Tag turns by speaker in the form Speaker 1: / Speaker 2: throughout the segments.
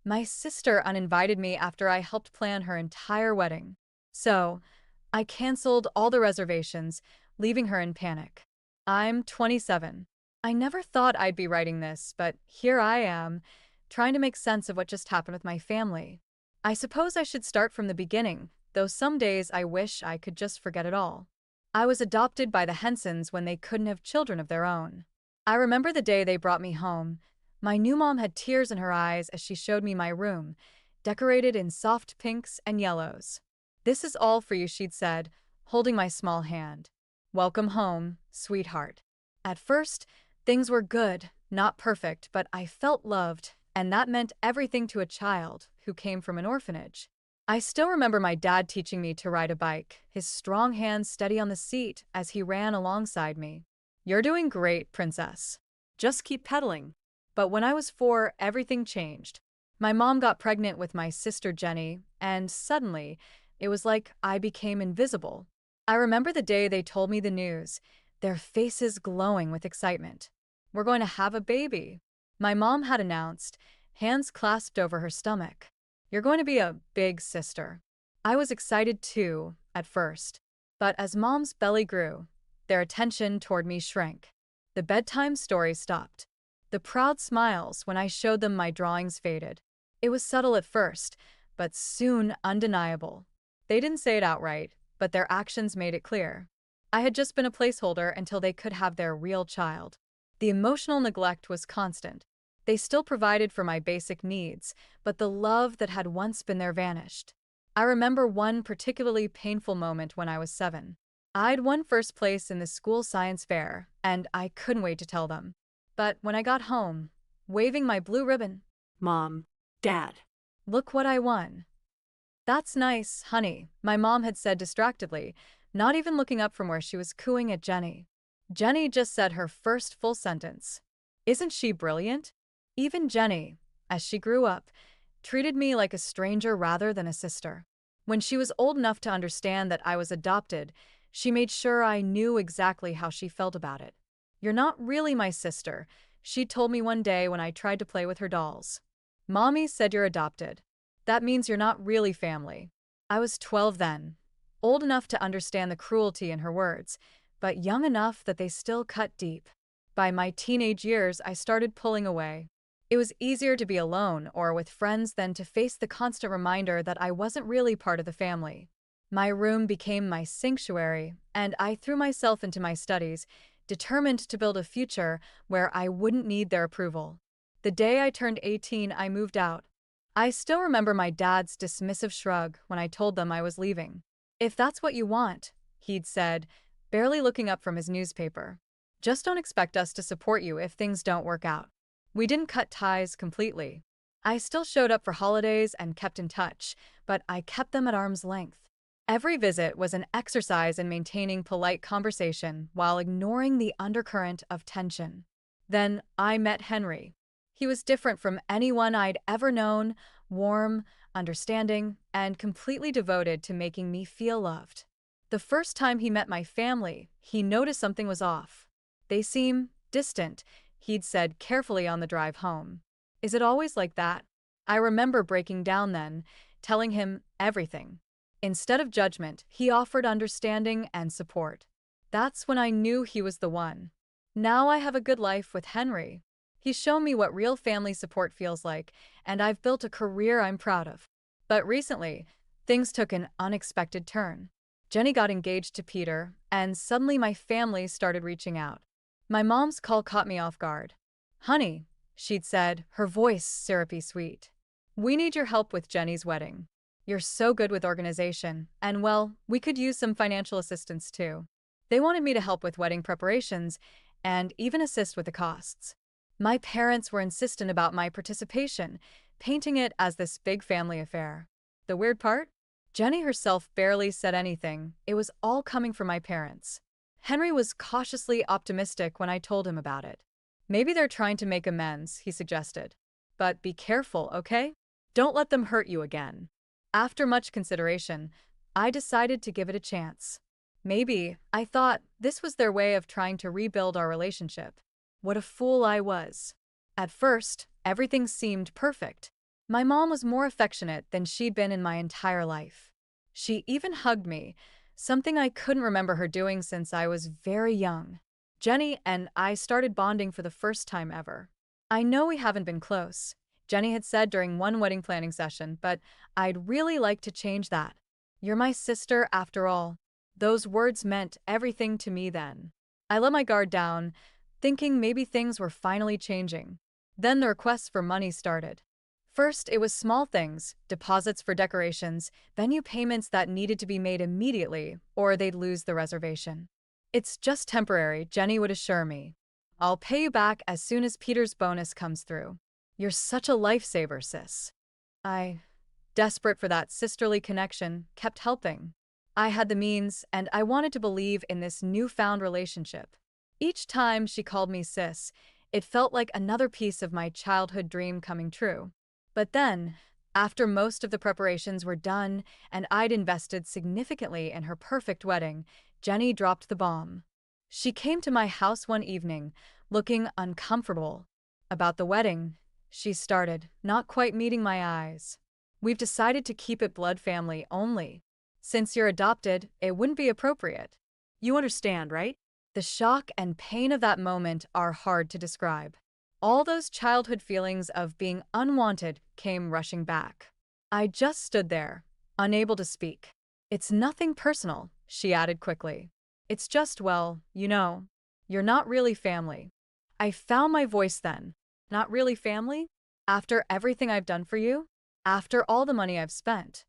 Speaker 1: My sister uninvited me after I helped plan her entire wedding. So, I canceled all the reservations, leaving her in panic. I'm 27. I never thought I'd be writing this, but here I am, trying to make sense of what just happened with my family. I suppose I should start from the beginning, though some days I wish I could just forget it all. I was adopted by the Hensons when they couldn't have children of their own. I remember the day they brought me home. My new mom had tears in her eyes as she showed me my room, decorated in soft pinks and yellows. "This is all for you," she'd said, holding my small hand. "Welcome home, sweetheart." At first, things were good, not perfect, but I felt loved, and that meant everything to a child who came from an orphanage. I still remember my dad teaching me to ride a bike, his strong hands steady on the seat as he ran alongside me. "You're doing great, princess. Just keep pedaling." But when I was 4, everything changed. My mom got pregnant with my sister Jenny, and suddenly, it was like I became invisible. I remember the day they told me the news, their faces glowing with excitement. "We're going to have a baby," my mom had announced, hands clasped over her stomach. "You're going to be a big sister." I was excited too, at first. But as mom's belly grew, their attention toward me shrank. The bedtime stories stopped. The proud smiles when I showed them my drawings faded. It was subtle at first, but soon undeniable. They didn't say it outright, but their actions made it clear. I had just been a placeholder until they could have their real child. The emotional neglect was constant. They still provided for my basic needs, but the love that had once been there vanished. I remember one particularly painful moment when I was 7. I'd won first place in the school science fair, and I couldn't wait to tell them. But when I got home, waving my blue ribbon,
Speaker 2: Mom, Dad.
Speaker 1: "Look what I won." "That's nice, honey," my mom had said distractedly, not even looking up from where she was cooing at Jenny. Jenny just said her first full sentence. Isn't she brilliant? Even Jenny, as she grew up, treated me like a stranger rather than a sister. When she was old enough to understand that I was adopted, she made sure I knew exactly how she felt about it. "You're not really my sister," she told me one day when I tried to play with her dolls. "Mommy said you're adopted. That means you're not really family." I was 12 then, old enough to understand the cruelty in her words, but young enough that they still cut deep. By my teenage years, I started pulling away. It was easier to be alone or with friends than to face the constant reminder that I wasn't really part of the family. My room became my sanctuary, and I threw myself into my studies, determined to build a future where I wouldn't need their approval. The day I turned 18, I moved out. I still remember my dad's dismissive shrug when I told them I was leaving. "If that's what you want," he'd said, barely looking up from his newspaper. "Just don't expect us to support you if things don't work out." We didn't cut ties completely. I still showed up for holidays and kept in touch, but I kept them at arm's length. Every visit was an exercise in maintaining polite conversation while ignoring the undercurrent of tension. Then I met Henry. He was different from anyone I'd ever known, warm, understanding, and completely devoted to making me feel loved. The first time he met my family, he noticed something was off. "They seem distant," he'd said carefully on the drive home. "Is it always like that?" I remember breaking down then, telling him everything. Instead of judgment, he offered understanding and support. That's when I knew he was the one. Now I have a good life with Henry. He's shown me what real family support feels like, and I've built a career I'm proud of. But recently, things took an unexpected turn. Jenny got engaged to Peter, and suddenly my family started reaching out. My mom's call caught me off guard. "Honey," she'd said, her voice syrupy sweet. "We need your help with Jenny's wedding. You're so good with organization, and well, we could use some financial assistance too." They wanted me to help with wedding preparations and even assist with the costs. My parents were insistent about my participation, painting it as this big family affair. The weird part? Jenny herself barely said anything. It was all coming from my parents. Henry was cautiously optimistic when I told him about it. "Maybe they're trying to make amends," he suggested. "But be careful, okay? Don't let them hurt you again." After much consideration, I decided to give it a chance. Maybe, I thought, this was their way of trying to rebuild our relationship. What a fool I was. At first, everything seemed perfect. My mom was more affectionate than she'd been in my entire life. She even hugged me, something I couldn't remember her doing since I was very young. Jenny and I started bonding for the first time ever. I know we haven't been close, Jenny had said during one wedding planning session, but I'd really like to change that. You're my sister after all. Those words meant everything to me then. I let my guard down, thinking maybe things were finally changing. Then the requests for money started. First, it was small things, deposits for decorations, venue payments that needed to be made immediately, or they'd lose the reservation. It's just temporary, Jenny would assure me. I'll pay you back as soon as Peter's bonus comes through. You're such a lifesaver, sis. I, desperate for that sisterly connection, kept helping. I had the means, and I wanted to believe in this newfound relationship. Each time she called me sis, it felt like another piece of my childhood dream coming true. But then, after most of the preparations were done and I'd invested significantly in her perfect wedding, Jenny dropped the bomb. She came to my house one evening, looking uncomfortable. About the wedding, she started, not quite meeting my eyes. We've decided to keep it blood family only. Since you're adopted, it wouldn't be appropriate.
Speaker 2: You understand, right?
Speaker 1: The shock and pain of that moment are hard to describe. All those childhood feelings of being unwanted came rushing back. I just stood there, unable to speak. It's nothing personal, she added quickly. It's just, well, you're not really family. I found my voice then. Not really family? After everything I've done for you? After all the money I've spent?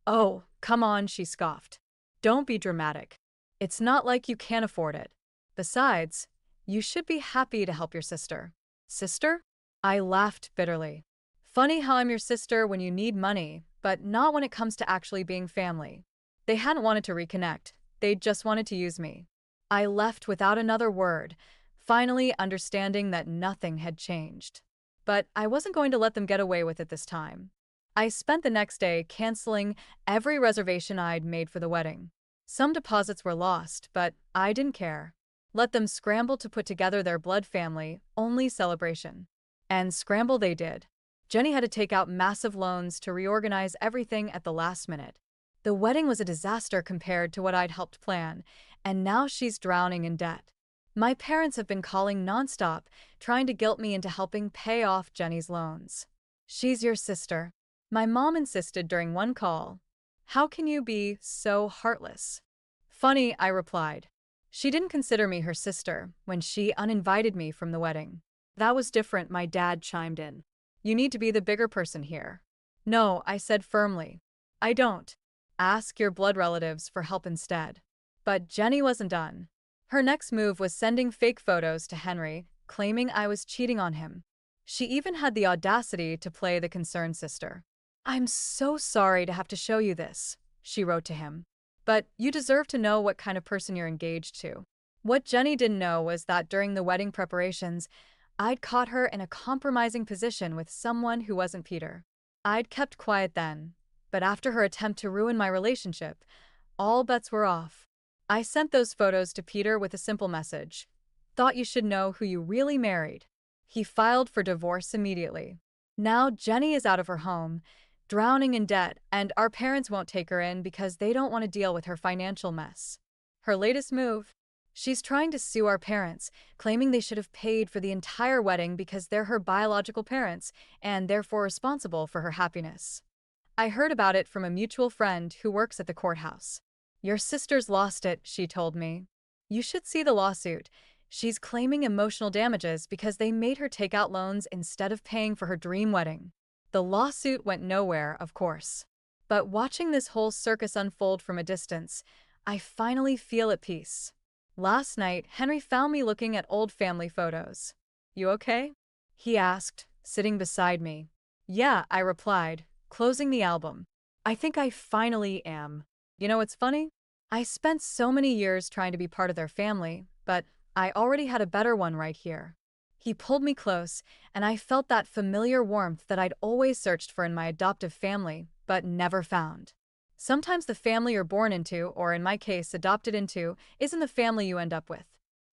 Speaker 1: Oh, come on, she scoffed. Don't be dramatic. It's not like you can't afford it. Besides, you should be happy to help your sister. Sister? I laughed bitterly. Funny how I'm your sister when you need money, but not when it comes to actually being family. They hadn't wanted to reconnect, they just wanted to use me. I left without another word, finally understanding that nothing had changed. But I wasn't going to let them get away with it this time. I spent the next day canceling every reservation I'd made for the wedding. Some deposits were lost, but I didn't care. Let them scramble to put together their blood family only celebration. And scramble they did. Jenny had to take out massive loans to reorganize everything at the last minute. The wedding was a disaster compared to what I'd helped plan, and now she's drowning in debt. My parents have been calling nonstop, trying to guilt me into helping pay off Jenny's loans. She's your sister. My mom insisted during one call. How can you be so heartless? Funny, I replied. She didn't consider me her sister when she uninvited me from the wedding.
Speaker 2: That was different, my dad chimed in.
Speaker 1: You need to be the bigger person here. No, I said firmly. I don't. Ask your blood relatives for help instead. But Jenny wasn't done. Her next move was sending fake photos to Henry, claiming I was cheating on him. She even had the audacity to play the concerned sister. I'm so sorry to have to show you this, she wrote to him. But you deserve to know what kind of person you're engaged to. What Jenny didn't know was that during the wedding preparations, I'd caught her in a compromising position with someone who wasn't Peter. I'd kept quiet then, but after her attempt to ruin my relationship, all bets were off. I sent those photos to Peter with a simple message. Thought you should know who you really married. He filed for divorce immediately. Now Jenny is out of her home, drowning in debt, and our parents won't take her in because they don't want to deal with her financial mess. Her latest move? She's trying to sue our parents, claiming they should have paid for the entire wedding because they're her biological parents and therefore responsible for her happiness. I heard about it from a mutual friend who works at the courthouse. Your sister's lost it, she told me. You should see the lawsuit. She's claiming emotional damages because they made her take out loans instead of paying for her dream wedding. The lawsuit went nowhere, of course. But watching this whole circus unfold from a distance, I finally feel at peace. Last night, Henry found me looking at old family photos. You okay? He asked, sitting beside me. Yeah, I replied, closing the album. I think I finally am. You know what's funny? I spent so many years trying to be part of their family, but I already had a better one right here. He pulled me close, and I felt that familiar warmth that I'd always searched for in my adoptive family, but never found. Sometimes the family you're born into, or in my case, adopted into, isn't the family you end up with.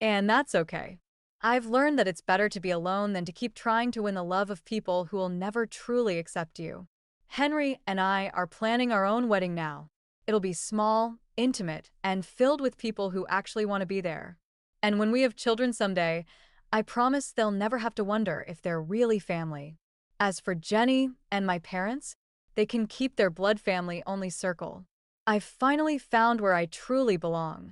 Speaker 1: And that's okay. I've learned that it's better to be alone than to keep trying to win the love of people who will never truly accept you. Henry and I are planning our own wedding now. It'll be small, intimate, and filled with people who actually want to be there. And when we have children someday, I promise they'll never have to wonder if they're really family. As for Jenny and my parents, they can keep their blood family only circle. I've finally found where I truly belong.